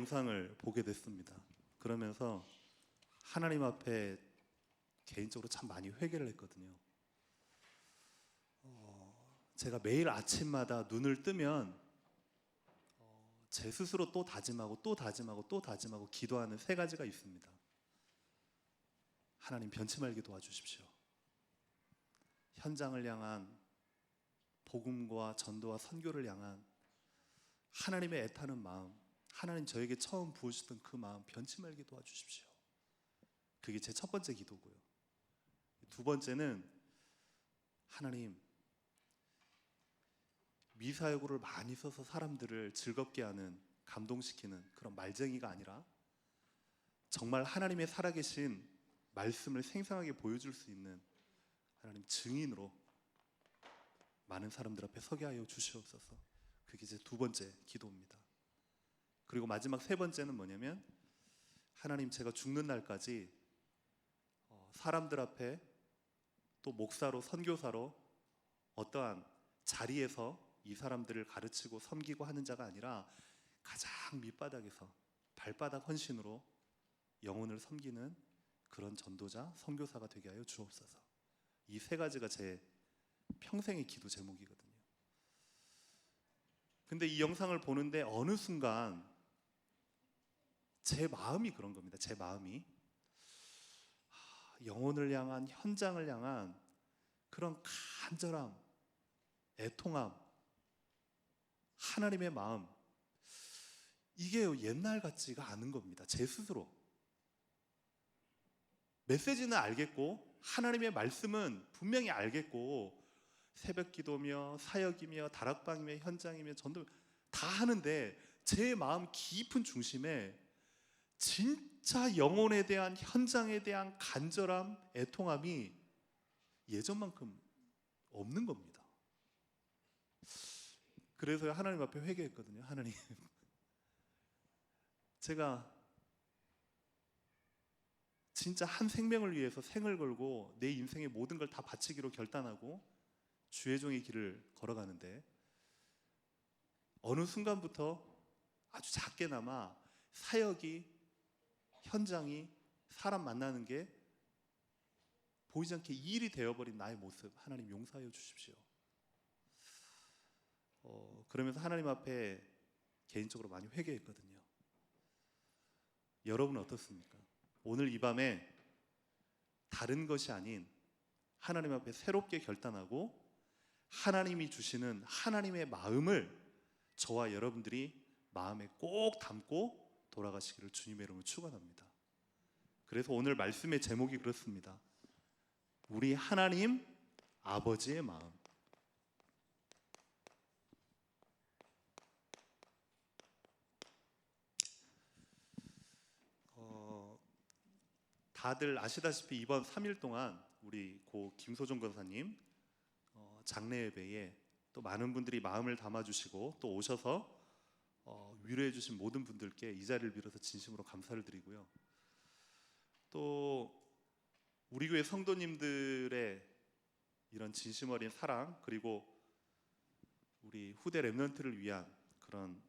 영상을 보게 됐습니다. 그러면서 하나님 앞에 개인적으로 참 많이 회개를 했거든요. 제가 매일 아침마다 눈을 뜨면 제 스스로 또 다짐하고 또 다짐하고 또 다짐하고 기도하는 세 가지가 있습니다. 하나님 변치 말게 도와주십시오. 현장을 향한 복음과 전도와 선교를 향한 하나님의 애타는 마음, 하나님 저에게 처음 부어주셨던 그 마음 변치 말게 도와주십시오. 그게 제 첫 번째 기도고요. 두 번째는 하나님, 미사여구를 많이 써서 사람들을 즐겁게 하는, 감동시키는 그런 말쟁이가 아니라 정말 하나님의 살아계신 말씀을 생생하게 보여줄 수 있는 하나님 증인으로 많은 사람들 앞에 서게 하여 주시옵소서. 그게 제 두 번째 기도입니다. 그리고 마지막 세 번째는 뭐냐면, 하나님, 제가 죽는 날까지 사람들 앞에 또 목사로 선교사로 어떠한 자리에서 이 사람들을 가르치고 섬기고 하는 자가 아니라 가장 밑바닥에서 발바닥 헌신으로 영혼을 섬기는 그런 전도자, 선교사가 되게 하여 주옵소서. 이 세 가지가 제 평생의 기도 제목이거든요. 근데 이 영상을 보는데 어느 순간 제 마음이 그런 겁니다. 제 마음이 영혼을 향한, 현장을 향한 그런 간절함, 애통함, 하나님의 마음, 이게 옛날 같지가 않은 겁니다. 제 스스로. 메시지는 알겠고 하나님의 말씀은 분명히 알겠고 새벽 기도며 사역이며 다락방이며 현장이며 전도 다 하는데 제 마음 깊은 중심에 진짜 영혼에 대한, 현장에 대한 간절함, 애통함이 예전만큼 없는 겁니다. 그래서 하나님 앞에 회개했거든요. 하나님, 제가 진짜 한 생명을 위해서 생을 걸고 내 인생의 모든 걸 다 바치기로 결단하고 주의 종의 길을 걸어가는데 어느 순간부터 아주 작게나마 사역이, 현장이, 사람 만나는 게 보이지 않게 일이 되어버린 나의 모습, 하나님 용서하여 주십시오. 그러면서 하나님 앞에 개인적으로 많이 회개했거든요. 여러분은 어떻습니까? 오늘 이 밤에 다른 것이 아닌 하나님 앞에 새롭게 결단하고 하나님이 주시는 하나님의 마음을 저와 여러분들이 마음에 꼭 담고 돌아가시기를 주님의 이름으로 축원합니다. 그래서 오늘 말씀의 제목이 그렇습니다. 우리 하나님 아버지의 마음. 다들 아시다시피 이번 3일 동안 우리 고 김소정 권사님 장례 예배에 또 많은 분들이 마음을 담아주시고 또 오셔서 위로해 주신 모든 분들께 이 자리를 빌어서 진심으로 감사를 드리고요. 또 우리 교회 성도님들의 이런 진심 어린 사랑, 그리고 우리 후대 렘넌트를 위한 그런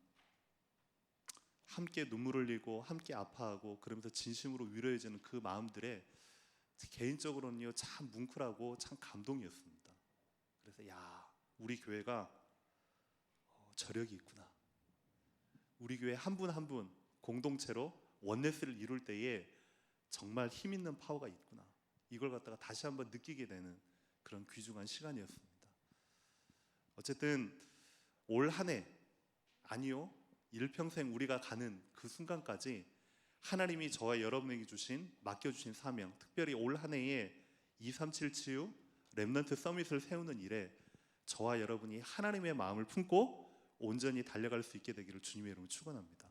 함께 눈물 흘리고 함께 아파하고 그러면서 진심으로 위로해주는 그 마음들에 개인적으로는요 참 뭉클하고 참 감동이었습니다. 그래서 우리 교회가 저력이 있구나. 우리 교회 한 분 한 분 공동체로 원네스를 이룰 때에 정말 힘 있는 파워가 있구나. 이걸 갖다가 다시 한번 느끼게 되는 그런 귀중한 시간이었습니다. 어쨌든 올 한 해, 아니요, 일평생 우리가 가는 그 순간까지 하나님이 저와 여러분에게 주신, 맡겨주신 사명, 특별히 올 한 해에 237 치유 렘넌트 서밋을 세우는 일에 저와 여러분이 하나님의 마음을 품고 온전히 달려갈 수 있게 되기를 주님의 이름으로 축원합니다.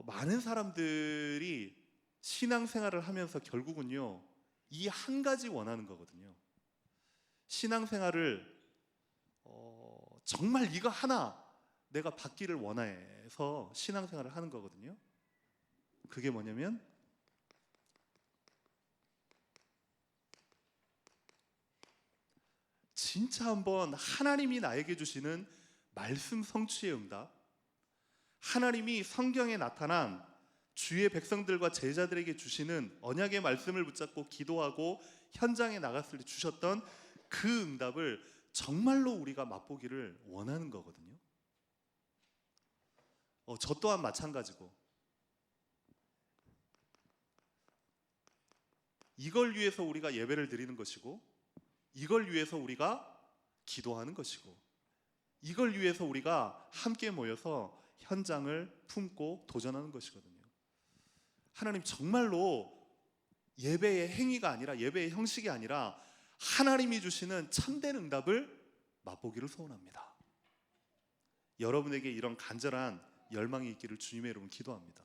많은 사람들이 신앙생활을 하면서 결국은요 이 한 가지 원하는 거거든요. 신앙생활을 정말 이거 하나 내가 받기를 원해서 신앙생활을 하는 거거든요. 그게 뭐냐면 진짜 한번 하나님이 나에게 주시는 말씀 성취의 응답, 하나님이 성경에 나타난 주의 백성들과 제자들에게 주시는 언약의 말씀을 붙잡고 기도하고 현장에 나갔을 때 주셨던 그 응답을 정말로 우리가 맛보기를 원하는 거거든요. 저 또한 마찬가지고, 이걸 위해서 우리가 예배를 드리는 것이고, 이걸 위해서 우리가 기도하는 것이고, 이걸 위해서 우리가 함께 모여서 현장을 품고 도전하는 것이거든요. 하나님 정말로 예배의 행위가 아니라, 예배의 형식이 아니라 하나님이 주시는 참된 응답을 맛보기를 소원합니다. 여러분에게 이런 간절한 열망이 있기를 주님의 이름으로 기도합니다.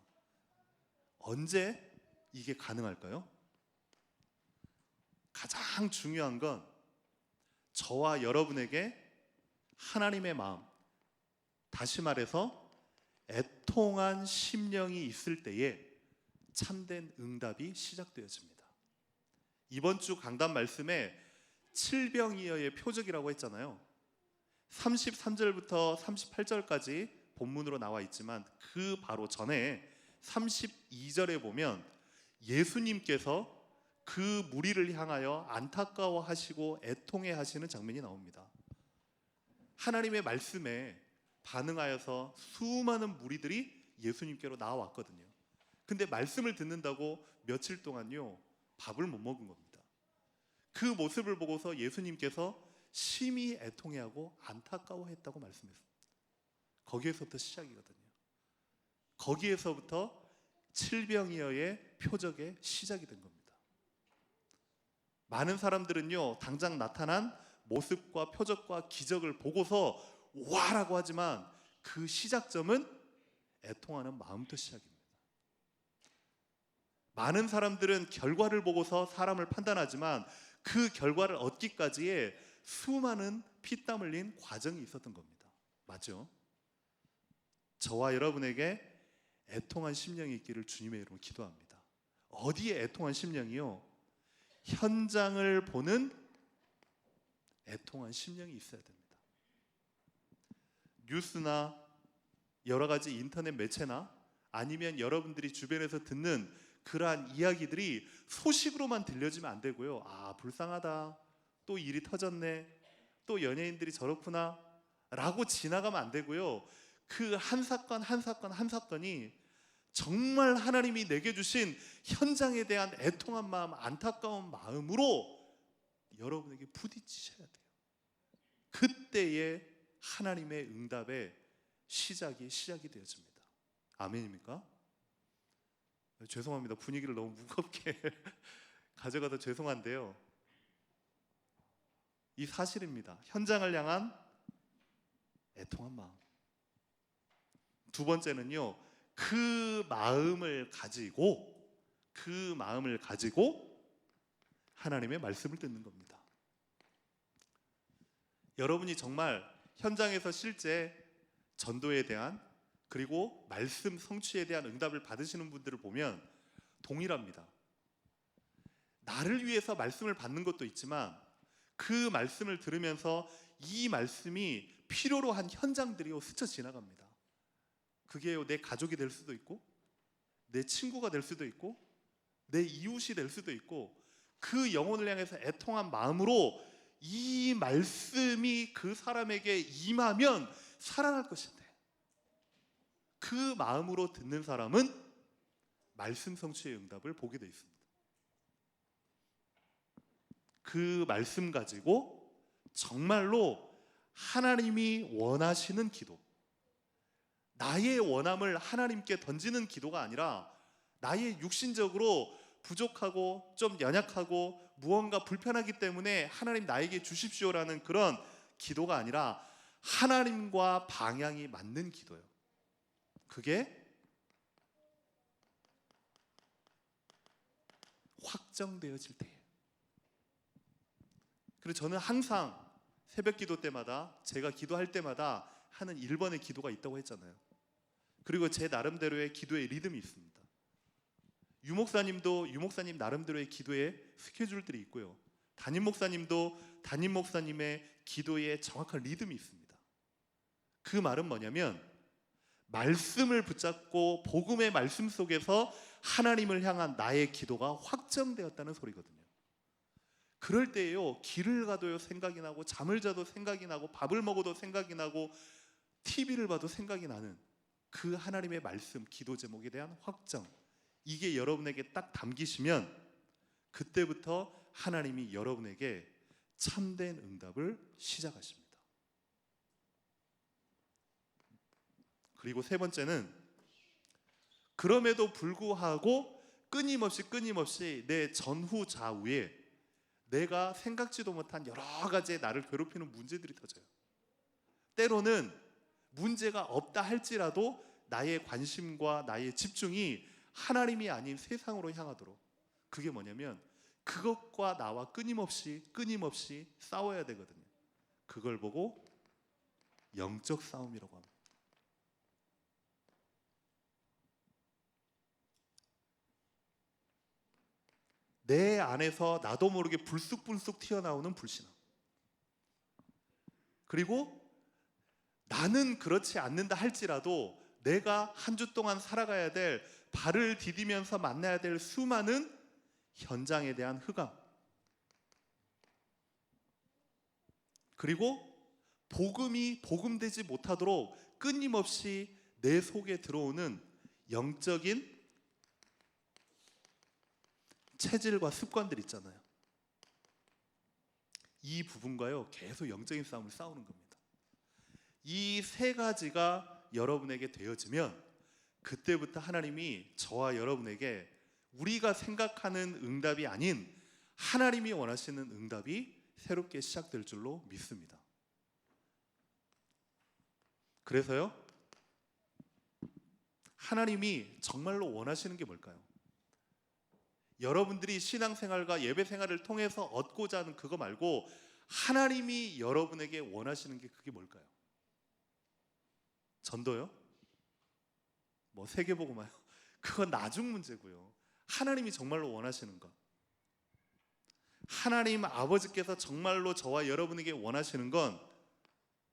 언제 이게 가능할까요? 가장 중요한 건 저와 여러분에게 하나님의 마음, 다시 말해서 애통한 심령이 있을 때에 참된 응답이 시작되어집니다. 이번 주 강단 말씀에 칠병이어의 표적이라고 했잖아요. 33절부터 38절까지 본문으로 나와 있지만 그 바로 전에 32절에 보면 예수님께서 그 무리를 향하여 안타까워하시고 애통해 하시는 장면이 나옵니다. 하나님의 말씀에 반응하여서 수많은 무리들이 예수님께로 나와왔거든요. 근데 말씀을 듣는다고 며칠 동안요 밥을 못 먹은 겁니다. 그 모습을 보고서 예수님께서 심히 애통해하고 안타까워했다고 말씀했습니다. 거기에서부터 시작이거든요. 거기에서부터 칠병이어의 표적의 시작이 된 겁니다. 많은 사람들은요 당장 나타난 모습과 표적과 기적을 보고서 와라고 하지만 그 시작점은 애통하는 마음부터 시작입니다. 많은 사람들은 결과를 보고서 사람을 판단하지만 그 결과를 얻기까지의 수많은 피땀 흘린 과정이 있었던 겁니다. 맞죠? 저와 여러분에게 애통한 심령이 있기를 주님의 이름으로 기도합니다. 어디에 애통한 심령이요? 현장을 보는 애통한 심령이 있어야 됩니다. 뉴스나 여러 가지 인터넷 매체나 아니면 여러분들이 주변에서 듣는 그러한 이야기들이 소식으로만 들려지면 안 되고요. 아, 불쌍하다, 또 일이 터졌네, 또 연예인들이 저렇구나 라고 지나가면 안 되고요. 그 한 사건 한 사건 한 사건이 정말 하나님이 내게 주신 현장에 대한 애통한 마음, 안타까운 마음으로 여러분에게 부딪히셔야 돼요. 그때에 하나님의 응답의 시작이 되어집니다. 아멘입니까? 죄송합니다. 분위기를 너무 무겁게 가져가서 죄송한데요. 이 사실입니다. 현장을 향한 애통한 마음. 두 번째는요, 그 마음을 가지고 하나님의 말씀을 듣는 겁니다. 여러분이 정말 현장에서 실제 전도에 대한 그리고 말씀 성취에 대한 응답을 받으시는 분들을 보면 동일합니다. 나를 위해서 말씀을 받는 것도 있지만 그 말씀을 들으면서 이 말씀이 필요로 한 현장들이 스쳐 지나갑니다. 그게 내 가족이 될 수도 있고, 내 친구가 될 수도 있고, 내 이웃이 될 수도 있고, 그 영혼을 향해서 애통한 마음으로 이 말씀이 그 사람에게 임하면 살아날 것인데, 그 마음으로 듣는 사람은 말씀 성취의 응답을 보게 되어 있습니다. 그 말씀 가지고 정말로 하나님이 원하시는 기도, 나의 원함을 하나님께 던지는 기도가 아니라 나의 육신적으로 부족하고 좀 연약하고 무언가 불편하기 때문에 하나님 나에게 주십시오라는 그런 기도가 아니라 하나님과 방향이 맞는 기도예요. 그게 확정되어질 때예요. 그래서 저는 항상 새벽 기도 때마다, 제가 기도할 때마다 하는 1번의 기도가 있다고 했잖아요. 그리고 제 나름대로의 기도의 리듬이 있습니다. 유목사님도 유목사님 나름대로의 기도의 스케줄들이 있고요. 담임 목사님도 담임 목사님의 기도의 정확한 리듬이 있습니다. 그 말은 뭐냐면, 말씀을 붙잡고 복음의 말씀 속에서 하나님을 향한 나의 기도가 확정되었다는 소리거든요. 그럴 때에요, 길을 가도요 생각이 나고, 잠을 자도 생각이 나고, 밥을 먹어도 생각이 나고, TV를 봐도 생각이 나는 그 하나님의 말씀, 기도 제목에 대한 확정, 이게 여러분에게 딱 담기시면 그때부터 하나님이 여러분에게 참된 응답을 시작하십니다. 그리고 세 번째는, 그럼에도 불구하고 끊임없이 내 전후 좌우에 내가 생각지도 못한 여러 가지의 나를 괴롭히는 문제들이 터져요. 때로는 문제가 없다 할지라도 나의 관심과 나의 집중이 하나님이 아닌 세상으로 향하도록, 그게 뭐냐면 그것과 나와 끊임없이 싸워야 되거든요. 그걸 보고 영적 싸움이라고 합니다. 내 안에서 나도 모르게 불쑥불쑥 튀어나오는 불신앙, 그리고 나는 그렇지 않는다 할지라도 내가 한 주 동안 살아가야 될, 발을 디디면서 만나야 될 수많은 현장에 대한 흑암, 그리고 복음이 복음되지 못하도록 끊임없이 내 속에 들어오는 영적인 체질과 습관들 있잖아요. 이 부분과요 계속 영적인 싸움을 싸우는 겁니다. 이 세 가지가 여러분에게 되어지면 그때부터 하나님이 저와 여러분에게 우리가 생각하는 응답이 아닌 하나님이 원하시는 응답이 새롭게 시작될 줄로 믿습니다. 그래서요, 하나님이 정말로 원하시는 게 뭘까요? 여러분들이 신앙생활과 예배생활을 통해서 얻고자 하는 그거 말고 하나님이 여러분에게 원하시는 게 그게 뭘까요? 전도요? 뭐 세계복음화요? 그건 나중 문제고요. 하나님이 정말로 원하시는 것, 하나님 아버지께서 정말로 저와 여러분에게 원하시는 건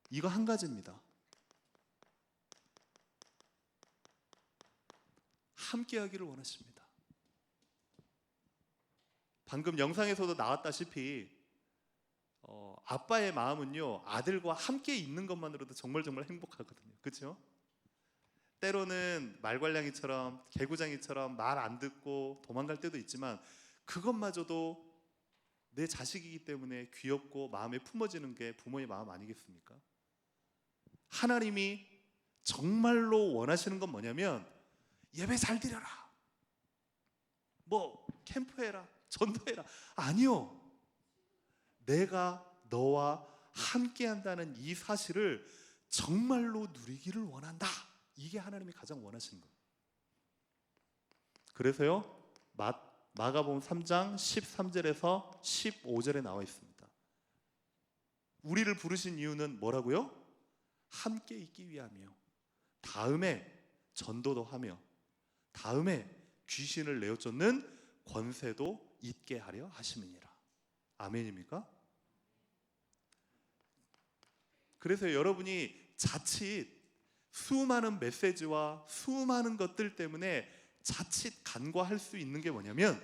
이거 한 가지입니다. 함께하기를 원하십니다. 방금 영상에서도 나왔다시피 아빠의 마음은요 아들과 함께 있는 것만으로도 정말 행복하거든요. 그렇죠? 때로는 말괄량이처럼 개구장이처럼 말 안 듣고 도망갈 때도 있지만 그것마저도 내 자식이기 때문에 귀엽고 마음에 품어지는 게 부모의 마음 아니겠습니까? 하나님이 정말로 원하시는 건 뭐냐면 예배 잘 드려라, 뭐 캠프해라, 전도해라, 아니요, 내가 너와 함께 한다는 이 사실을 정말로 누리기를 원한다. 이게 하나님이 가장 원하시는 거예요. 그래서요 마가복음 3장 13절에서 15절에 나와 있습니다. 우리를 부르신 이유는 뭐라고요? 함께 있기 위함이요, 다음에 전도도 하며 다음에 귀신을 내어쫓는 권세도 있게 하려 하심이니라. 아멘입니까? 그래서 여러분이 자칫 수많은 메시지와 수많은 것들 때문에 자칫 간과할 수 있는 게 뭐냐면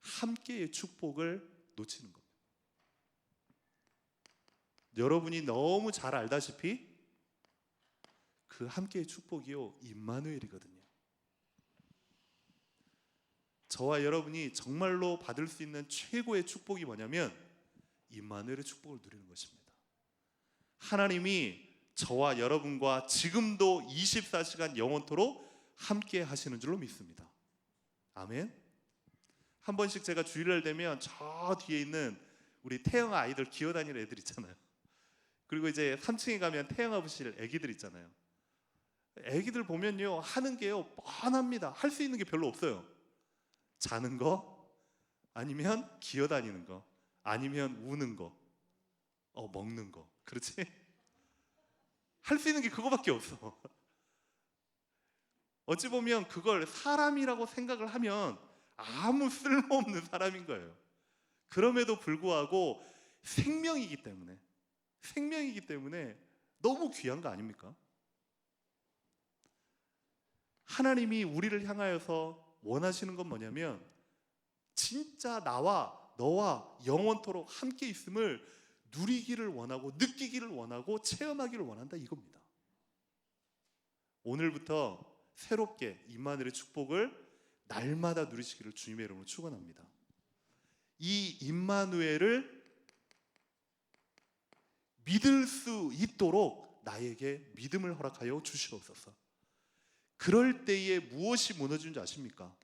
함께의 축복을 놓치는 겁니다. 여러분이 너무 잘 알다시피 그 함께의 축복이요 임마누엘이거든요. 저와 여러분이 정말로 받을 수 있는 최고의 축복이 뭐냐면 임마누엘의 축복을 누리는 것입니다. 하나님이 저와 여러분과 지금도 24시간 영원토록 함께 하시는 줄로 믿습니다. 아멘. 한 번씩 제가 주일날 되면 저 뒤에 있는 우리 태영아 아이들 기어다니는 애들 있잖아요. 그리고 이제 3층에 가면 태영아 부실 애기들 있잖아요. 애기들 보면요 하는 게요 뻔합니다. 할 수 있는 게 별로 없어요. 자는 거, 아니면 기어다니는 거, 아니면 우는 거, 먹는 거. 그렇지? 할 수 있는 게 그거밖에 없어. 어찌 보면 그걸 사람이라고 생각을 하면 아무 쓸모없는 사람인 거예요. 그럼에도 불구하고 생명이기 때문에 너무 귀한 거 아닙니까? 하나님이 우리를 향하여서 원하시는 건 뭐냐면 진짜 나와 너와 영원토록 함께 있음을 누리기를 원하고 느끼기를 원하고 체험하기를 원한다 이겁니다. 오늘부터 새롭게 임마누엘의 축복을 날마다 누리시기를 주님의 이름으로 축원합니다. 이 임마누엘을 믿을 수 있도록 나에게 믿음을 허락하여 주시옵소서. 그럴 때에 무엇이 무너지는 줄 아십니까?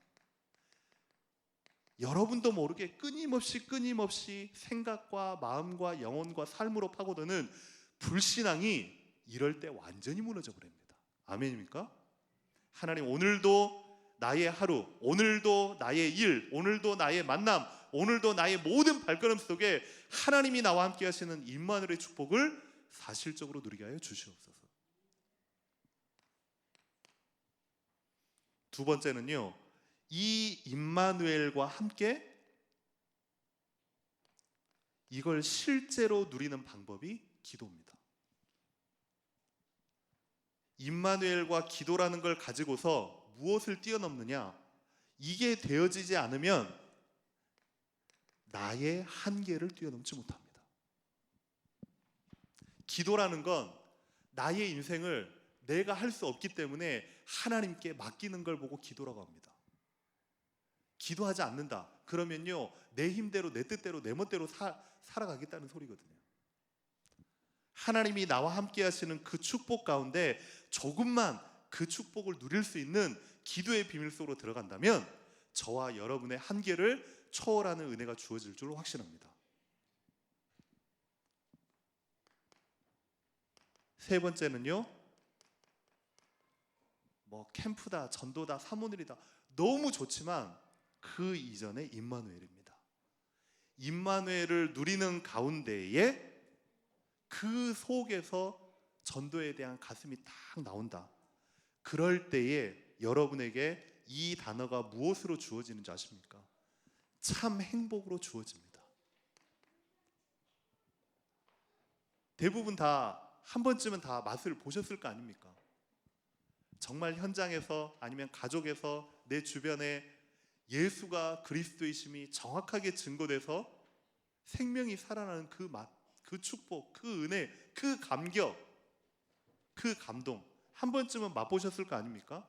여러분도 모르게 끊임없이 생각과 마음과 영혼과 삶으로 파고드는 불신앙이 이럴 때 완전히 무너져 버립니다. 아멘입니까? 하나님, 오늘도 나의 하루, 오늘도 나의 일, 오늘도 나의 만남, 오늘도 나의 모든 발걸음 속에 하나님이 나와 함께 하시는 임마누엘의 축복을 사실적으로 누리게 하여 주시옵소서. 두 번째는요, 이 임마누엘과 함께 이걸 실제로 누리는 방법이 기도입니다. 임마누엘과 기도라는 걸 가지고서 무엇을 뛰어넘느냐? 이게 되어지지 않으면 나의 한계를 뛰어넘지 못합니다. 기도라는 건 나의 인생을 내가 할 수 없기 때문에 하나님께 맡기는 걸 보고 기도라고 합니다. 기도하지 않는다 그러면요, 내 힘대로 내 뜻대로 내 멋대로 살아가겠다는 소리거든요. 하나님이 나와 함께 하시는 그 축복 가운데 조금만 그 축복을 누릴 수 있는 기도의 비밀 속으로 들어간다면 저와 여러분의 한계를 초월하는 은혜가 주어질 줄 확신합니다. 세 번째는요, 캠프다, 전도다, 사모늘이다 너무 좋지만 그 이전에 임마누엘입니다. 임마누엘을 누리는 가운데에 그 속에서 전도에 대한 가슴이 딱 나온다. 그럴 때에 여러분에게 이 단어가 무엇으로 주어지는지 아십니까? 참 행복으로 주어집니다. 대부분 다 한 번쯤은 다 맛을 보셨을 거 아닙니까? 정말 현장에서 아니면 가족에서 내 주변에 예수가 그리스도이심이 정확하게 증거돼서 생명이 살아나는 그 맛, 그 축복, 그 은혜, 그 감격, 그 감동 한 번쯤은 맛보셨을 거 아닙니까?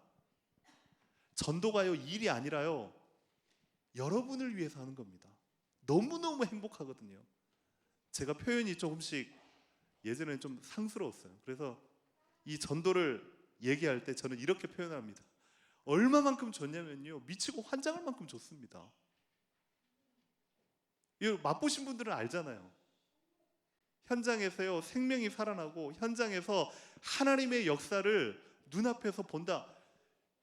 전도가요, 일이 아니라요, 여러분을 위해서 하는 겁니다. 너무너무 행복하거든요. 제가 표현이 조금씩 예전에는 좀 상스러웠어요. 그래서 이 전도를 얘기할 때 저는 이렇게 표현합니다. 얼마만큼 좋냐면요, 미치고 환장할 만큼 좋습니다. 이거 맛보신 분들은 알잖아요. 현장에서요, 생명이 살아나고 현장에서 하나님의 역사를 눈앞에서 본다.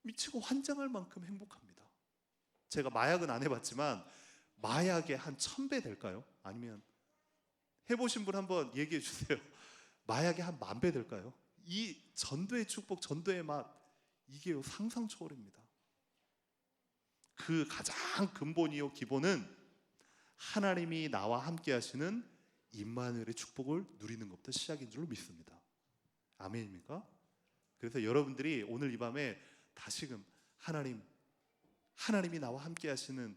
미치고 환장할 만큼 행복합니다. 제가 마약은 안 해봤지만 마약의 한 1000배 될까요? 아니면 해보신 분 한번 얘기해 주세요. 마약의 한 10,000배 될까요? 이 전도의 축복, 전도의 맛, 이게 상상 초월입니다. 그 가장 근본이요, 기본은 하나님이 나와 함께 하시는 임마누엘의 축복을 누리는 것부터 시작인 줄로 믿습니다. 아멘입니까? 그래서 여러분들이 오늘 이 밤에 다시금 하나님이 나와 함께 하시는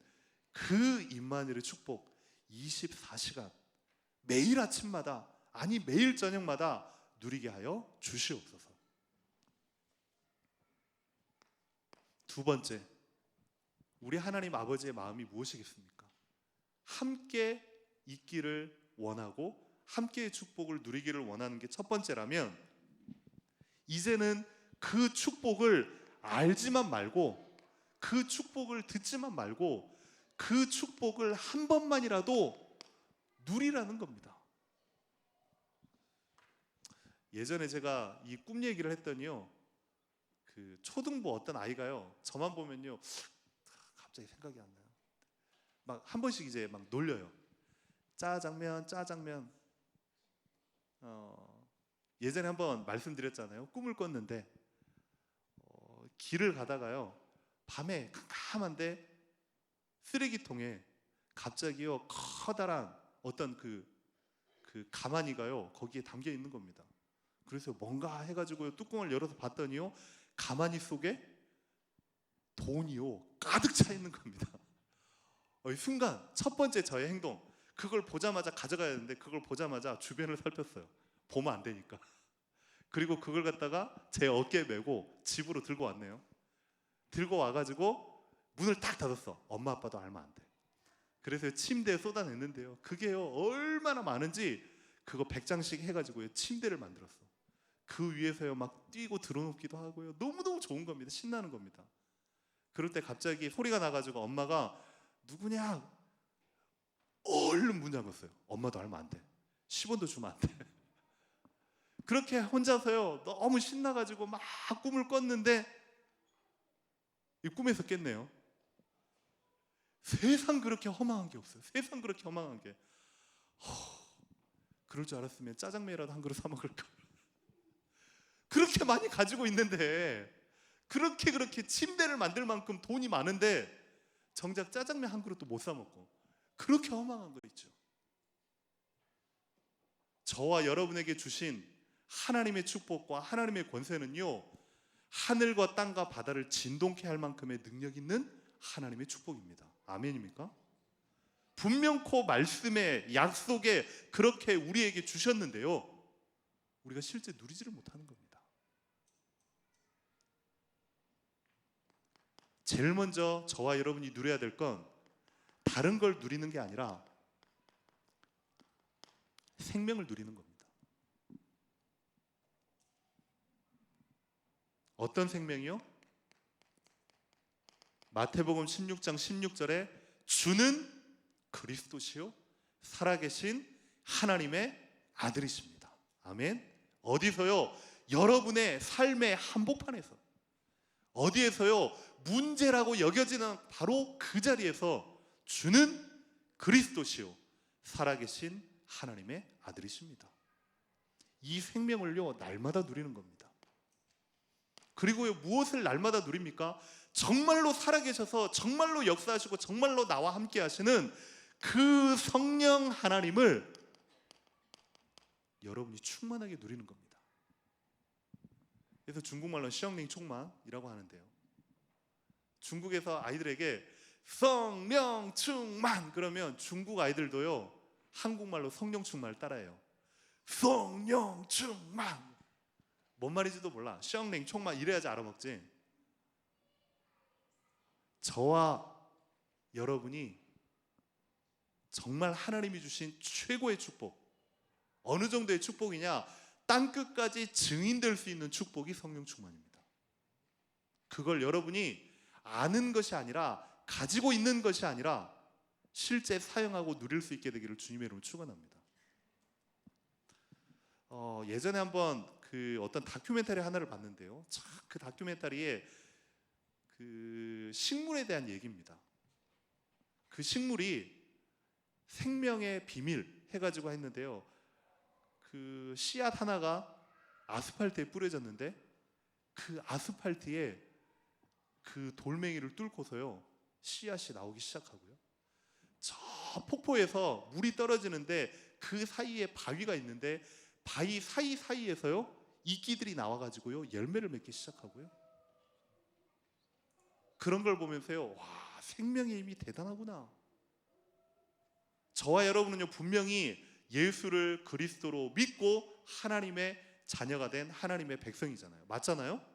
그 임마누엘의 축복 24시간 매일 아침마다, 아니 매일 저녁마다 누리게 하여 주시옵소서. 두 번째, 우리 하나님 아버지의 마음이 무엇이겠습니까? 함께 있기를 원하고 함께의 축복을 누리기를 원하는 게 첫 번째라면, 이제는 그 축복을 알지만 말고, 그 축복을 듣지만 말고, 그 축복을 한 번만이라도 누리라는 겁니다. 예전에 제가 이 꿈 얘기를 했더니요, 그 초등부 어떤 아이가요, 저만 보면요, 갑자기 생각이 안 나요. 막 한 번씩 이제 막 놀려요. 짜장면. 예전에 한번 말씀드렸잖아요. 꿈을 꿨는데 길을 가다가요, 밤에 캄캄한데 쓰레기통에 갑자기요 커다란 어떤 그 가마니가요 거기에 담겨 있는 겁니다. 그래서 뭔가 해가지고 뚜껑을 열어서 봤더니요, 가마니 속에 돈이요 가득 차 있는 겁니다. 이 순간 첫 번째 저의 행동, 그걸 보자마자 가져가야 되는데 그걸 보자마자 주변을 살폈어요. 보면 안 되니까. 그리고 그걸 갖다가 제 어깨에 메고 집으로 들고 왔네요. 들고 와가지고 문을 딱 닫았어. 엄마 아빠도 알면 안 돼. 그래서 침대에 쏟아냈는데요, 그게요 얼마나 많은지 그거 100장씩 해가지고요 침대를 만들었어. 그 위에서요 막 뛰고 들어눕기도 하고요. 너무너무 좋은 겁니다. 신나는 겁니다. 그럴 때 갑자기 소리가 나가지고 엄마가 누구냐? 얼른 문 잠갔어요. 엄마도 알면 안 돼. 10원도 주면 안 돼. 그렇게 혼자서요 너무 신나가지고 막 꿈을 꿨는데 이 꿈에서 깼네요. 세상 그렇게 허망한 게 없어요. 세상 그렇게 허망한 게. 그럴 줄 알았으면 짜장면이라도 한 그릇 사 먹을 걸. 그렇게 많이 가지고 있는데, 그렇게 침대를 만들 만큼 돈이 많은데 정작 짜장면 한 그릇도 못 사 먹고, 그렇게 허망한 거 있죠. 저와 여러분에게 주신 하나님의 축복과 하나님의 권세는요, 하늘과 땅과 바다를 진동케 할 만큼의 능력 있는 하나님의 축복입니다. 아멘입니까? 분명코 말씀에, 약속에 그렇게 우리에게 주셨는데요, 우리가 실제 누리지를 못하는 겁니다. 제일 먼저 저와 여러분이 누려야 될 건 다른 걸 누리는 게 아니라 생명을 누리는 겁니다. 어떤 생명이요? 마태복음 16장 16절에 주는 그리스도시요 살아계신 하나님의 아들이십니다. 아멘. 어디서요? 여러분의 삶의 한복판에서, 어디에서요? 문제라고 여겨지는 바로 그 자리에서 주는 그리스도시요 살아계신 하나님의 아들이십니다. 이 생명을요 날마다 누리는 겁니다. 그리고요 무엇을 날마다 누립니까? 정말로 살아계셔서 정말로 역사하시고 정말로 나와 함께 하시는 그 성령 하나님을 여러분이 충만하게 누리는 겁니다. 그래서 중국말로 시영링 총만이라고 하는데요, 중국에서 아이들에게 성령 충만 그러면 중국 아이들도요 한국말로 성령 충만을 따라해요. 성령 충만. 뭔 말인지도 몰라. 시영링 총만 이래야지 알아먹지. 저와 여러분이 정말 하나님이 주신 최고의 축복, 어느 정도의 축복이냐? 땅끝까지 증인될 수 있는 축복이 성령 충만입니다. 그걸 여러분이 아는 것이 아니라, 가지고 있는 것이 아니라 실제 사용하고 누릴 수 있게 되기를 주님의 이름으로 축원합니다. 예전에 한번 어떤 다큐멘터리 하나를 봤는데요, 그 다큐멘터리에 그 식물에 대한 얘기입니다. 그 식물이 생명의 비밀 해가지고 했는데요, 그 씨앗 하나가 아스팔트에 뿌려졌는데 그 아스팔트에 그 돌멩이를 뚫고서요 씨앗이 나오기 시작하고요, 저 폭포에서 물이 떨어지는데 그 사이에 바위가 있는데 바위 사이사이에서요 이끼들이 나와가지고요 열매를 맺기 시작하고요. 그런 걸 보면서요, 와, 생명의 힘이 대단하구나. 저와 여러분은요 분명히 예수를 그리스도로 믿고 하나님의 자녀가 된 하나님의 백성이잖아요. 맞잖아요?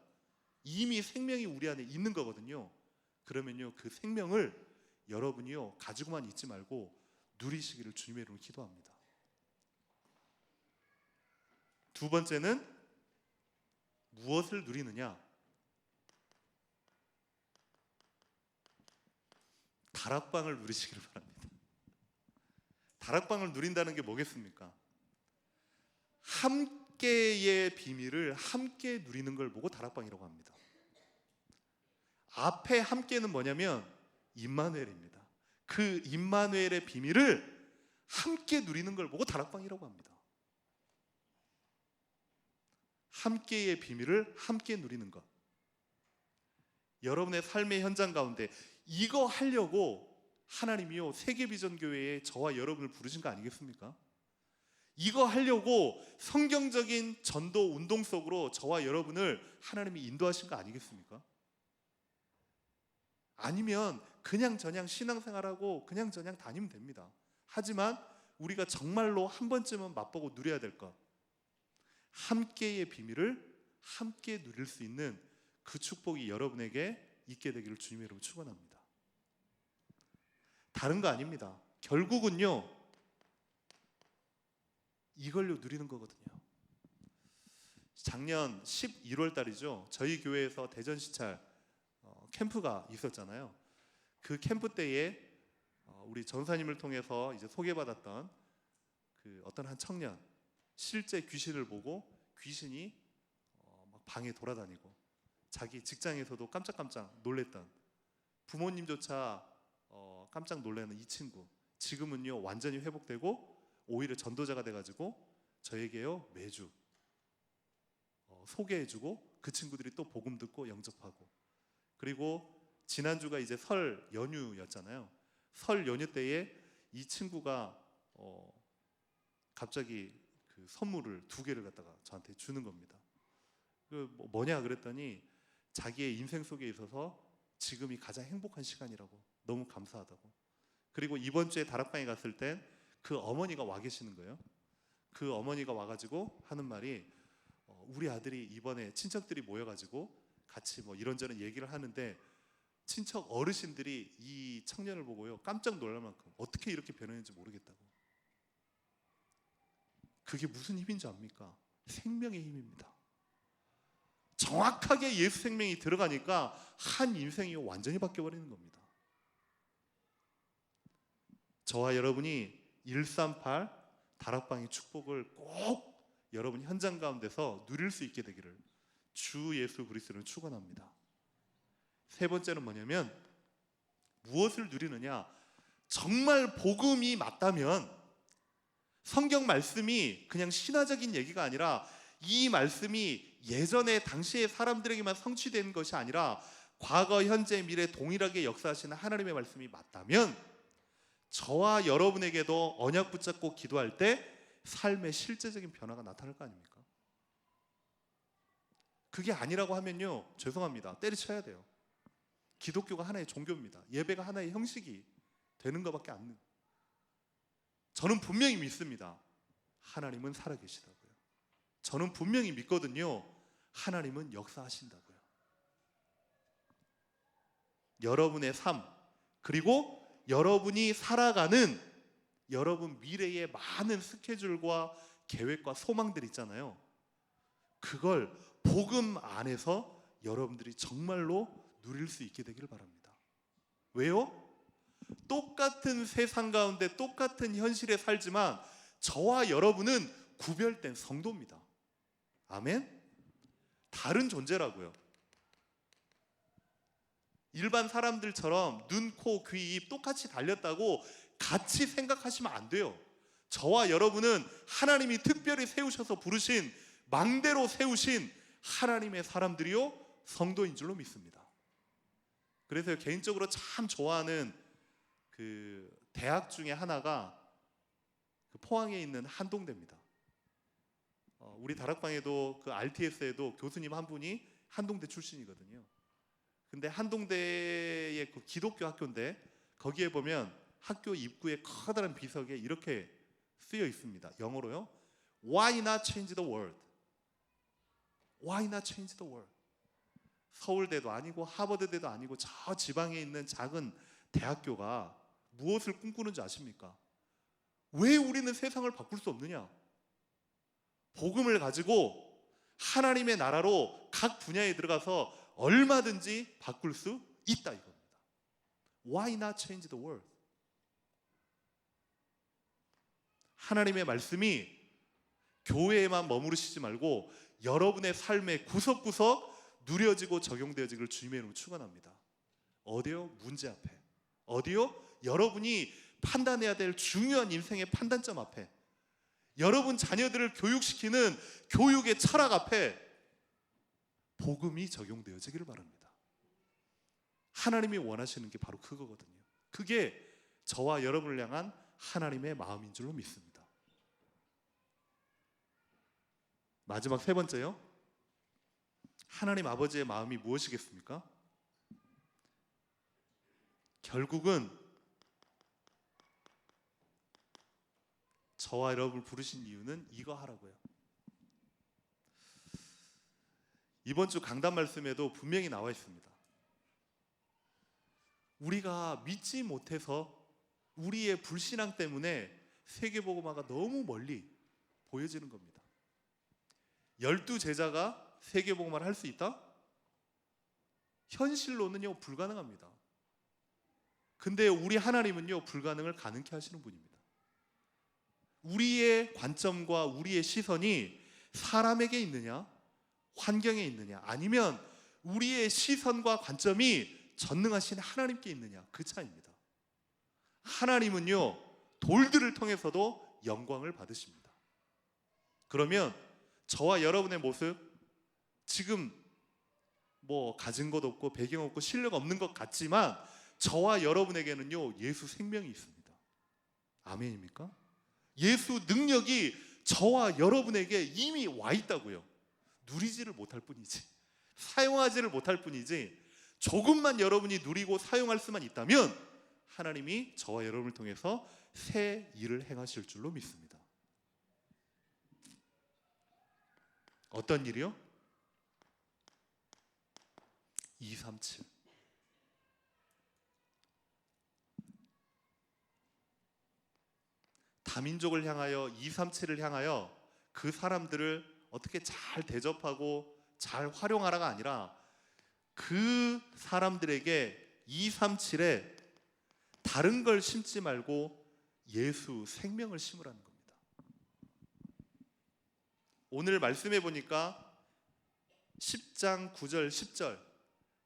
이미 생명이 우리 안에 있는 거거든요. 그러면요 그 생명을 여러분이요 가지고만 있지 말고 누리시기를 주님의 이름으로 기도합니다. 두 번째는 무엇을 누리느냐? 다락방을 누리시기를 바랍니다. 다락방을 누린다는 게 뭐겠습니까? 함께의 비밀을 함께 누리는 걸 보고 다락방이라고 합니다. 앞에 함께는 뭐냐면 임마누엘입니다. 그 임마누엘의 비밀을 함께 누리는 걸 보고 다락방이라고 합니다. 함께의 비밀을 함께 누리는 것. 여러분의 삶의 현장 가운데 이거 하려고 하나님이요 세계비전교회에 저와 여러분을 부르신 거 아니겠습니까? 이거 하려고 성경적인 전도 운동 속으로 저와 여러분을 하나님이 인도하신 거 아니겠습니까? 아니면 그냥 저냥 신앙생활하고 그냥 저냥 다니면 됩니다. 하지만 우리가 정말로 한 번쯤은 맛보고 누려야 될 것, 함께의 비밀을 함께 누릴 수 있는 그 축복이 여러분에게 있게 되기를 주님의 이름으로 축원합니다. 다른 거 아닙니다. 결국은요, 이걸로 누리는 거거든요. 작년 11월 달이죠. 저희 교회에서 대전 시찰 캠프가 있었잖아요. 그 캠프 때에 우리 전사님을 통해서 이제 소개받았던 그 어떤 한 청년, 실제 귀신을 보고 귀신이 막 방에 돌아다니고 자기 직장에서도 깜짝깜짝 놀랬던, 부모님조차 깜짝 놀라는 이 친구, 지금은요 완전히 회복되고 오히려 전도자가 돼가지고 저에게요 매주 소개해주고 그 친구들이 또 복음 듣고 영접하고, 그리고 지난주가 이제 설 연휴였잖아요. 설 연휴 때에 이 친구가 갑자기 그 선물을 2개를 갖다가 저한테 주는 겁니다. 그 뭐냐 그랬더니 자기의 인생 속에 있어서 지금이 가장 행복한 시간이라고, 너무 감사하다고. 그리고 이번 주에 다락방에 갔을 땐 그 어머니가 와 계시는 거예요. 그 어머니가 와가지고 하는 말이 우리 아들이 이번에 친척들이 모여가지고 같이 뭐 이런저런 얘기를 하는데 친척 어르신들이 이 청년을 보고요 깜짝 놀랄 만큼 어떻게 이렇게 변했는지 모르겠다고. 그게 무슨 힘인지 압니까? 생명의 힘입니다. 정확하게 예수 생명이 들어가니까 한 인생이 완전히 바뀌어버리는 겁니다. 저와 여러분이 138 다락방의 축복을 꼭 여러분 현장 가운데서 누릴 수 있게 되기를 주 예수 그리스도를 축원합니다. 세 번째는 뭐냐면, 무엇을 누리느냐, 정말 복음이 맞다면, 성경 말씀이 그냥 신화적인 얘기가 아니라 이 말씀이 예전에 당시의 사람들에게만 성취된 것이 아니라 과거, 현재, 미래 동일하게 역사하시는 하나님의 말씀이 맞다면 저와 여러분에게도 언약 붙잡고 기도할 때 삶의 실제적인 변화가 나타날 거 아닙니까? 그게 아니라고 하면요 죄송합니다, 때려쳐야 돼요. 기독교가 하나의 종교입니다. 예배가 하나의 형식이 되는 것밖에 안. 저는 분명히 믿습니다. 하나님은 살아계시다고요. 저는 분명히 믿거든요. 하나님은 역사하신다고요. 여러분의 삶, 그리고 여러분이 살아가는 여러분 미래의 많은 스케줄과 계획과 소망들 있잖아요. 그걸 복음 안에서 여러분들이 정말로 누릴 수 있게 되기를 바랍니다. 왜요? 똑같은 세상 가운데 똑같은 현실에 살지만 저와 여러분은 구별된 성도입니다. 아멘? 다른 존재라고요. 일반 사람들처럼 눈, 코, 귀, 입 똑같이 달렸다고 같이 생각하시면 안 돼요. 저와 여러분은 하나님이 특별히 세우셔서 부르신, 망대로 세우신 하나님의 사람들이요 성도인 줄로 믿습니다. 그래서 개인적으로 참 좋아하는 그 대학 중에 하나가 그 포항에 있는 한동대입니다. 우리 다락방에도 그 RTS에도 교수님 한 분이 한동대 출신이거든요. 근데 한동대의 그 기독교 학교인데 거기에 보면 학교 입구에 커다란 비석에 이렇게 쓰여 있습니다. 영어로요. Why not change the world? Why not change the world? 서울대도 아니고 하버드대도 아니고 저 지방에 있는 작은 대학교가 무엇을 꿈꾸는지 아십니까? 왜 우리는 세상을 바꿀 수 없느냐? 복음을 가지고 하나님의 나라로 각 분야에 들어가서 얼마든지 바꿀 수 있다 이겁니다. Why not change the world? 하나님의 말씀이 교회에만 머무르시지 말고 여러분의 삶의 구석구석 누려지고 적용되어지기를 주님의 이름으로 축원합니다. 어디요? 문제 앞에. 어디요? 여러분이 판단해야 될 중요한 인생의 판단점 앞에. 여러분 자녀들을 교육시키는 교육의 철학 앞에 복음이 적용되어지기를 바랍니다. 하나님이 원하시는 게 바로 그거거든요. 그게 저와 여러분을 향한 하나님의 마음인 줄로 믿습니다. 마지막 세 번째요. 하나님 아버지의 마음이 무엇이겠습니까? 결국은 저와 여러분을 부르신 이유는 이거 하라고요. 이번 주 강단 말씀에도 분명히 나와 있습니다. 우리가 믿지 못해서 우리의 불신앙 때문에 세계복음화가 너무 멀리 보여지는 겁니다. 12제자가 세계복음화를 할 수 있다? 현실로는요 불가능합니다. 근데 우리 하나님은요 불가능을 가능케 하시는 분입니다. 우리의 관점과 우리의 시선이 사람에게 있느냐, 환경에 있느냐, 아니면 우리의 시선과 관점이 전능하신 하나님께 있느냐, 그 차이입니다. 하나님은요 돌들을 통해서도 영광을 받으십니다. 그러면 저와 여러분의 모습, 지금 뭐 가진 것 없고 배경 없고 실력 없는 것 같지만 저와 여러분에게는요 예수 생명이 있습니다. 아멘입니까? 예수 능력이 저와 여러분에게 이미 와 있다고요. 누리지를 못할 뿐이지, 사용하지를 못할 뿐이지, 조금만 여러분이 누리고 사용할 수만 있다면 하나님이 저와 여러분을 통해서 새 일을 행하실 줄로 믿습니다. 어떤 일이요? 237. 다민족을 향하여, 237을 향하여 그 사람들을 어떻게 잘 대접하고 잘 활용하라가 아니라 그 사람들에게 237에 다른 걸 심지 말고 예수 생명을 심으라는 겁니다. 오늘 말씀해 보니까 10장 9절 10절,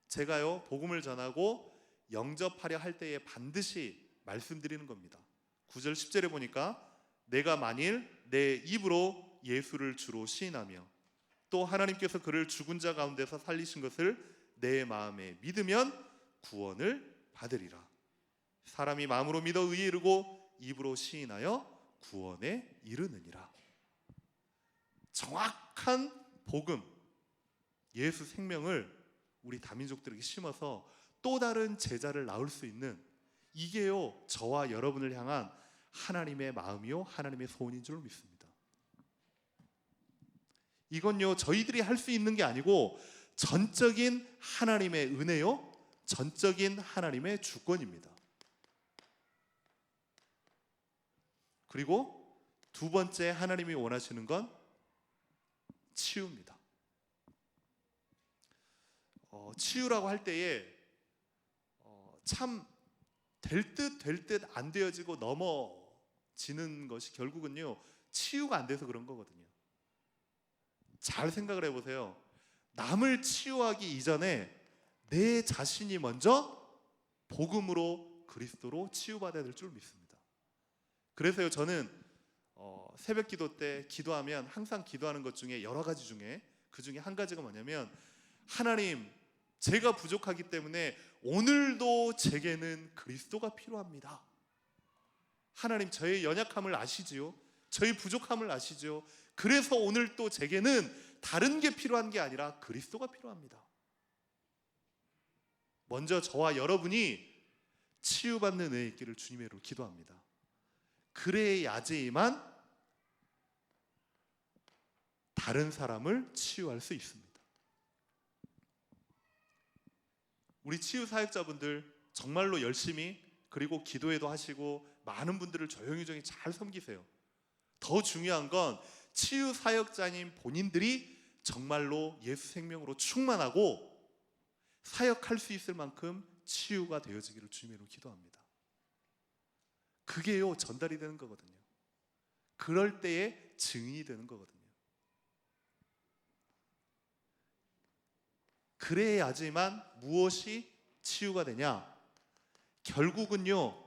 제가요 복음을 전하고 영접하려 할 때에 반드시 말씀드리는 겁니다. 9절 10절에 보니까 내가 만일 내 입으로 예수를 주로 시인하며 또 하나님께서 그를 죽은 자 가운데서 살리신 것을 내 마음에 믿으면 구원을 받으리라. 사람이 마음으로 믿어 의에 이르고 입으로 시인하여 구원에 이르느니라. 정확한 복음, 예수 생명을 우리 다민족들에게 심어서 또 다른 제자를 낳을 수 있는, 이게요 저와 여러분을 향한 하나님의 마음이요 하나님의 소원인 줄 믿습니다. 이건요 저희들이 할 수 있는 게 아니고 전적인 하나님의 은혜요, 전적인 하나님의 주권입니다. 그리고 두 번째 하나님이 원하시는 건 치유입니다. 치유라고 할 때에 참 될 듯 안 되어지고 넘어지는 것이 결국은요 치유가 안 돼서 그런 거거든요. 잘 생각을 해보세요. 남을 치유하기 이전에 내 자신이 먼저 복음으로 그리스도로 치유받아야 될 줄 믿습니다. 그래서요 저는 새벽 기도 때 기도하면 항상 기도하는 것 중에 여러 가지 중에 그 중에 한 가지가 뭐냐면, 하나님 제가 부족하기 때문에 오늘도 제게는 그리스도가 필요합니다. 하나님 저의 연약함을 아시지요, 저의 부족함을 아시죠. 그래서 오늘 또 제게는 다른 게 필요한 게 아니라 그리스도가 필요합니다. 먼저 저와 여러분이 치유받는 은혜의 있기를 주님의 이름으로 기도합니다. 그래야지만 다른 사람을 치유할 수 있습니다. 우리 치유 사역자분들 정말로 열심히, 그리고 기도회도 하시고 많은 분들을 조용히 잘 섬기세요. 더 중요한 건 치유 사역자님 본인들이 정말로 예수 생명으로 충만하고 사역할 수 있을 만큼 치유가 되어지기를 주님으로 기도합니다. 그게요 전달이 되는 거거든요. 그럴 때에 증인이 되는 거거든요. 그래야지만 무엇이 치유가 되냐? 결국은요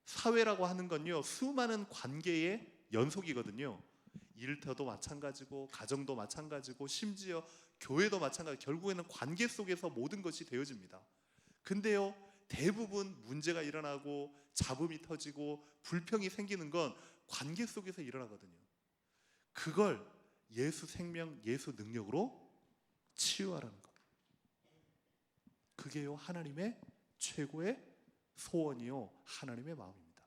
사회라고 하는 건요 수많은 관계의 연속이거든요. 일터도 마찬가지고 가정도 마찬가지고 심지어 교회도 마찬가지, 결국에는 관계 속에서 모든 것이 되어집니다. 근데요 대부분 문제가 일어나고 잡음이 터지고 불평이 생기는 건 관계 속에서 일어나거든요. 그걸 예수 생명, 예수 능력으로 치유하라는 것. 그게요 하나님의 최고의 소원이요 하나님의 마음입니다.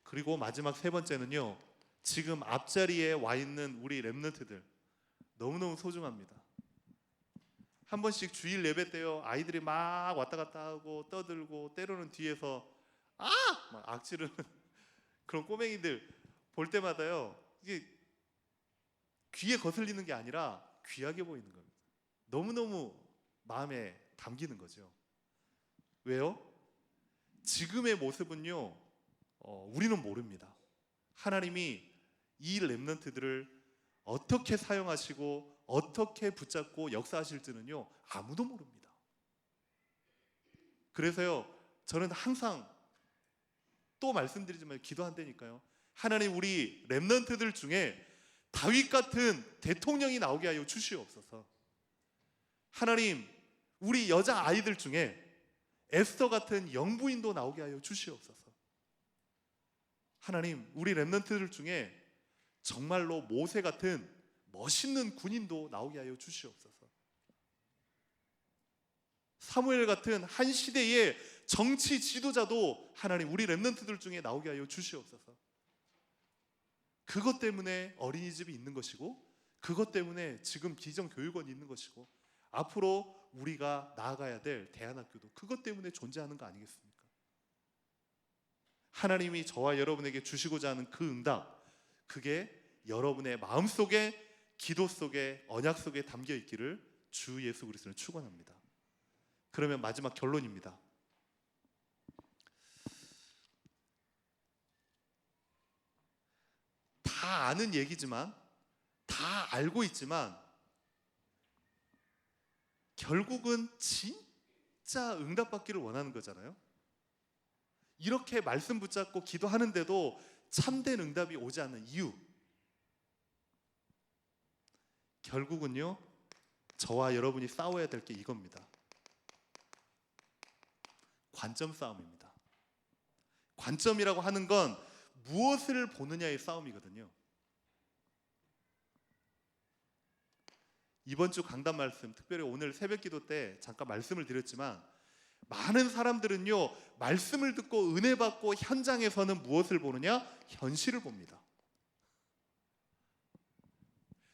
그리고 마지막 세 번째는요, 지금 앞자리에 와 있는 우리 렘넌트들 너무너무 소중합니다. 한 번씩 주일 예배 때요, 아이들이 막 왔다 갔다 하고 떠들고 때로는 뒤에서 막 악지르는 그런 꼬맹이들 볼 때마다요, 이게 귀에 거슬리는 게 아니라 귀하게 보이는 겁니다. 너무너무 마음에 담기는 거죠. 왜요? 지금의 모습은요, 우리는 모릅니다. 하나님이 이 렘넌트들을 어떻게 사용하시고 어떻게 붙잡고 역사하실지는요, 아무도 모릅니다. 그래서요, 저는 항상 또 말씀드리지만 기도한다니까요. 하나님, 우리 렘넌트들 중에 다윗 같은 대통령이 나오게 하여 주시옵소서. 하나님, 우리 여자 아이들 중에 에스더 같은 영부인도 나오게 하여 주시옵소서. 하나님, 우리 렘넌트들 중에 정말로 모세 같은 멋있는 군인도 나오게 하여 주시옵소서. 사무엘 같은 한 시대의 정치 지도자도 하나님, 우리 렘넌트들 중에 나오게 하여 주시옵소서. 그것 때문에 어린이집이 있는 것이고, 그것 때문에 지금 기정교육원이 있는 것이고, 앞으로 우리가 나아가야 될 대안학교도 그것 때문에 존재하는 거 아니겠습니까? 하나님이 저와 여러분에게 주시고자 하는 그 응답, 그게 여러분의 마음속에, 기도 속에, 언약 속에 담겨 있기를 주 예수 그리스도는 축원합니다. 그러면 마지막 결론입니다. 다 아는 얘기지만, 다 알고 있지만 결국은 진짜 응답받기를 원하는 거잖아요. 이렇게 말씀 붙잡고 기도하는데도 참된 응답이 오지 않는 이유, 결국은요, 저와 여러분이 싸워야 될 게 이겁니다. 관점 싸움입니다. 관점이라고 하는 건 무엇을 보느냐의 싸움이거든요. 이번 주 강단 말씀, 특별히 오늘 새벽 기도 때 잠깐 말씀을 드렸지만, 많은 사람들은요, 말씀을 듣고 은혜 받고 현장에서는 무엇을 보느냐? 현실을 봅니다.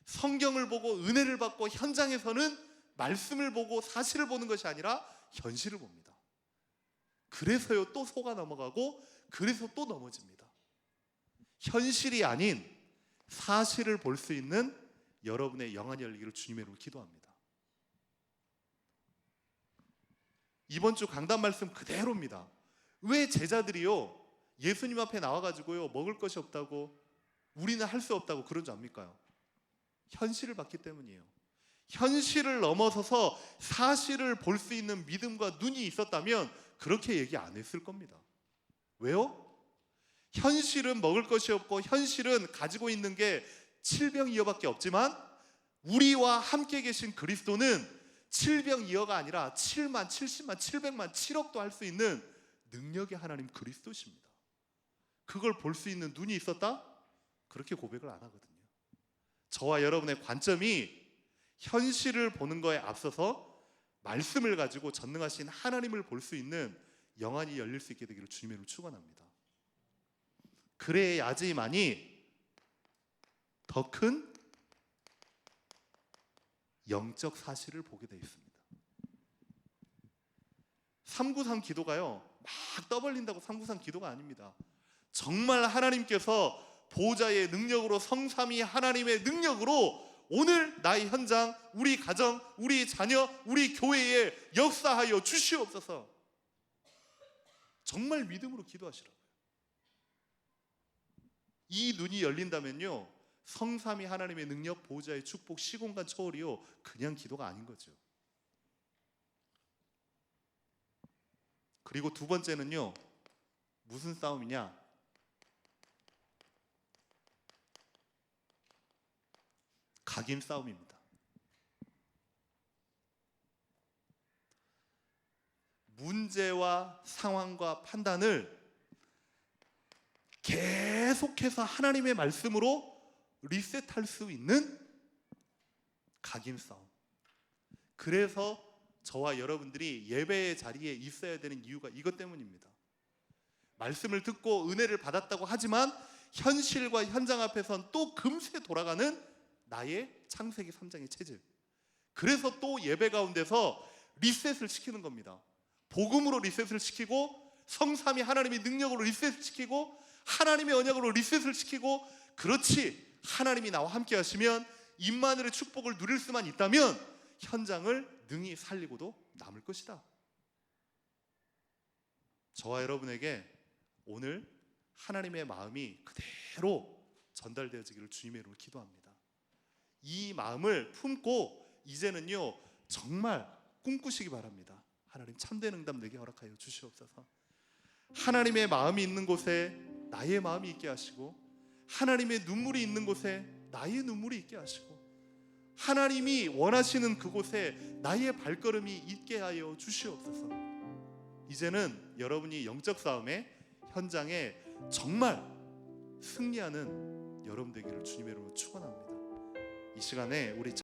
성경을 보고 은혜를 받고 현장에서는 말씀을 보고 사실을 보는 것이 아니라 현실을 봅니다. 그래서요, 또 속아 넘어가고, 그래서 또 넘어집니다. 현실이 아닌 사실을 볼 수 있는 여러분의 영안이 열리기를 주님의 이름으로 기도합니다. 이번 주 강단 말씀 그대로입니다. 왜 제자들이요, 예수님 앞에 나와가지고요, 먹을 것이 없다고, 우리는 할 수 없다고 그런 줄 압니까요? 현실을 봤기 때문이에요. 현실을 넘어서서 사실을 볼 수 있는 믿음과 눈이 있었다면 그렇게 얘기 안 했을 겁니다. 왜요? 현실은 먹을 것이 없고, 현실은 가지고 있는 게 칠병이어밖에 없지만, 우리와 함께 계신 그리스도는 칠병이어가 아니라 7만, 70만, 700만, 7억도 할 수 있는 능력의 하나님 그리스도십니다. 그걸 볼 수 있는 눈이 있었다? 그렇게 고백을 안 하거든요. 저와 여러분의 관점이 현실을 보는 거에 앞서서 말씀을 가지고 전능하신 하나님을 볼 수 있는 영안이 열릴 수 있게 되기를 주님의 이름으로 축원합니다. 그래야지만이 더 큰 영적 사실을 보게 되어 있습니다. 393 기도가요, 막 떠벌린다고 393 기도가 아닙니다. 정말 하나님께서 보호자의 능력으로, 성삼위 하나님의 능력으로 오늘 나의 현장, 우리 가정, 우리 자녀, 우리 교회에 역사하여 주시옵소서. 정말 믿음으로 기도하시라고요. 이 눈이 열린다면요, 성삼위 하나님의 능력, 보호자의 축복, 시공간 초월이요, 그냥 기도가 아닌 거죠. 그리고 두 번째는요, 무슨 싸움이냐? 각인 싸움입니다. 문제와 상황과 판단을 계속해서 하나님의 말씀으로 리셋할 수 있는 각인 싸움. 그래서 저와 여러분들이 예배의 자리에 있어야 되는 이유가 이것 때문입니다. 말씀을 듣고 은혜를 받았다고 하지만 현실과 현장 앞에선 또 금세 돌아가는 나의 창세기 3장의 체질. 그래서 또 예배 가운데서 리셋을 시키는 겁니다. 복음으로 리셋을 시키고, 성삼위 하나님의 능력으로 리셋을 시키고, 하나님의 언약으로 리셋을 시키고, 그렇지, 하나님이 나와 함께 하시면 임마누엘의 축복을 누릴 수만 있다면 현장을 능히 살리고도 남을 것이다. 저와 여러분에게 오늘 하나님의 마음이 그대로 전달되어지기를 주님의 이름으로 기도합니다. 이 마음을 품고 이제는요 정말 꿈꾸시기 바랍니다. 하나님 참된 응답 내게 허락하여 주시옵소서. 하나님의 마음이 있는 곳에 나의 마음이 있게 하시고, 하나님의 눈물이 있는 곳에 나의 눈물이 있게 하시고, 하나님이 원하시는 그곳에 나의 발걸음이 있게 하여 주시옵소서. 이제는 여러분이 영적 싸움의 현장에 정말 승리하는 여러분 되기를 주님의 이름으로 축원합니다. 이 시간에 우리